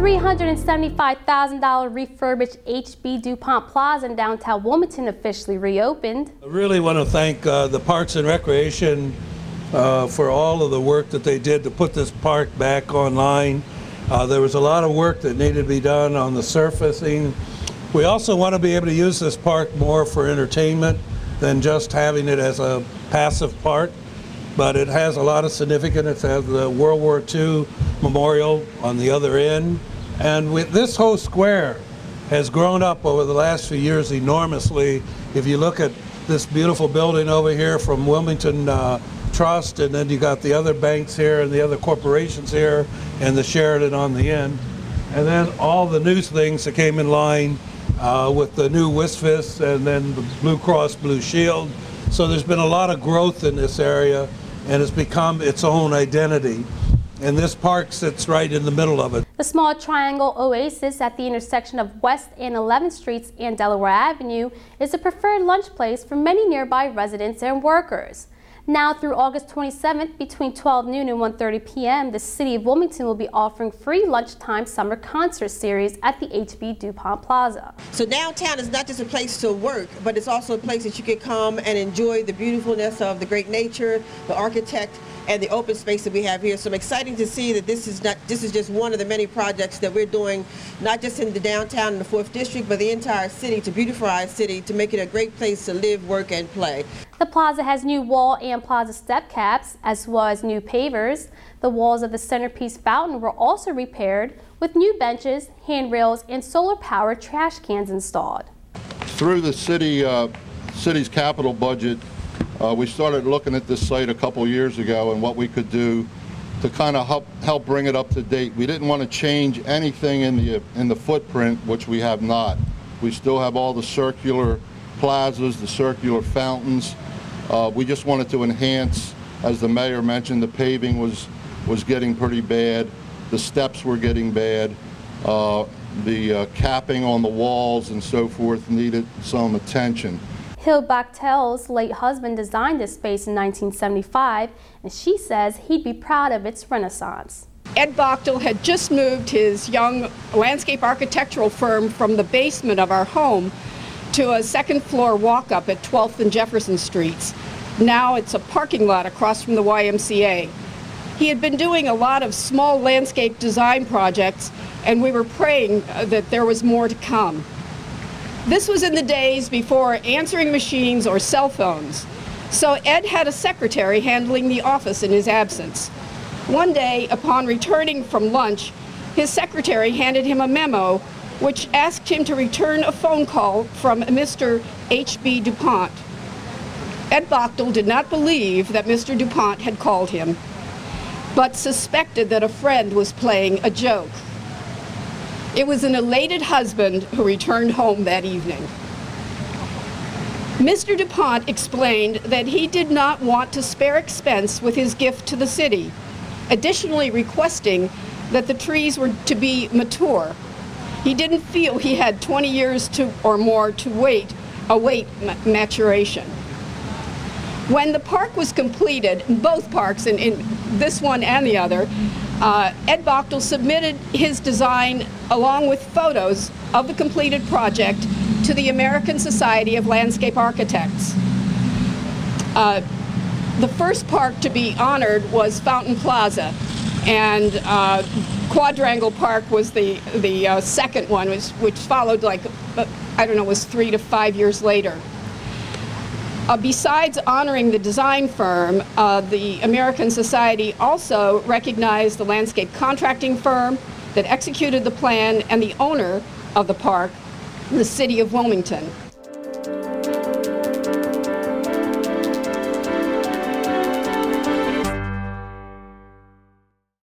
$375,000 refurbished HB DuPont Plaza in downtown Wilmington officially reopened. I really want to thank the Parks and Recreation for all of the work that they did to put this park back online. There was a lot of work that needed to be done on the surfacing. We also want to be able to use this park more for entertainment than just having it as a passive park. But it has a lot of significance. It has the World War II memorial on the other end. And this whole square has grown up over the last few years enormously. If you look at this beautiful building over here from Wilmington Trust, and then you got the other banks here and the other corporations here and the Sheridan on the end. And then all the new things that came in line with the new WISFIS and then the Blue Cross Blue Shield. So there's been a lot of growth in this area, and it's become its own identity. And this park sits right in the middle of it. The small triangle oasis at the intersection of West and 11th Streets and Delaware Avenue is a preferred lunch place for many nearby residents and workers. Now through August 27th, between 12 noon and 1:30 p.m., the City of Wilmington will be offering free lunchtime summer concert series at the HB DuPont Plaza. So downtown is not just a place to work, but it's also a place that you can come and enjoy the beautifulness of the great nature, the architect, and the open space that we have here. So I'm excited to see that this is just one of the many projects that we're doing, not just in the downtown and the 4th District, but the entire city, to beautify our city, to make it a great place to live, work, and play. The plaza has new wall and plaza step caps, as well as new pavers. The walls of the centerpiece fountain were also repaired, with new benches, handrails, and solar-powered trash cans installed. Through the city's capital budget, we started looking at this site a couple years ago and what we could do to kind of help bring it up to date. We didn't want to change anything in the footprint, which we have not. We still have all the circular plazas, the circular fountains. We just wanted to enhance, as the mayor mentioned, the paving was getting pretty bad, the steps were getting bad, the capping on the walls and so forth needed some attention. Hilde Bachtel's late husband designed this space in 1975, and she says he'd be proud of its renaissance. Ed Bachtel had just moved his young landscape architectural firm from the basement of our home to a second-floor walk-up at 12th and Jefferson Streets. Now it's a parking lot across from the YMCA. He had been doing a lot of small landscape design projects, and we were praying that there was more to come. This was in the days before answering machines or cell phones, so Ed had a secretary handling the office in his absence. One day, upon returning from lunch, his secretary handed him a memo which asked him to return a phone call from Mr. H.B. DuPont. Ed Bachtel did not believe that Mr. DuPont had called him, but suspected that a friend was playing a joke. It was an elated husband who returned home that evening. Mr. DuPont explained that he did not want to spare expense with his gift to the city, additionally requesting that the trees were to be mature. He didn't feel he had 20 years or more to await maturation. When the park was completed, both parks, in this one and the other, Ed Bachtel submitted his design along with photos of the completed project to the American Society of Landscape Architects. The first park to be honored was Fountain Plaza, and Quadrangle Park was the second one, which followed, like, I don't know, was 3 to 5 years later. Besides honoring the design firm, the American Society also recognized the landscape contracting firm that executed the plan and the owner of the park, the City of Wilmington.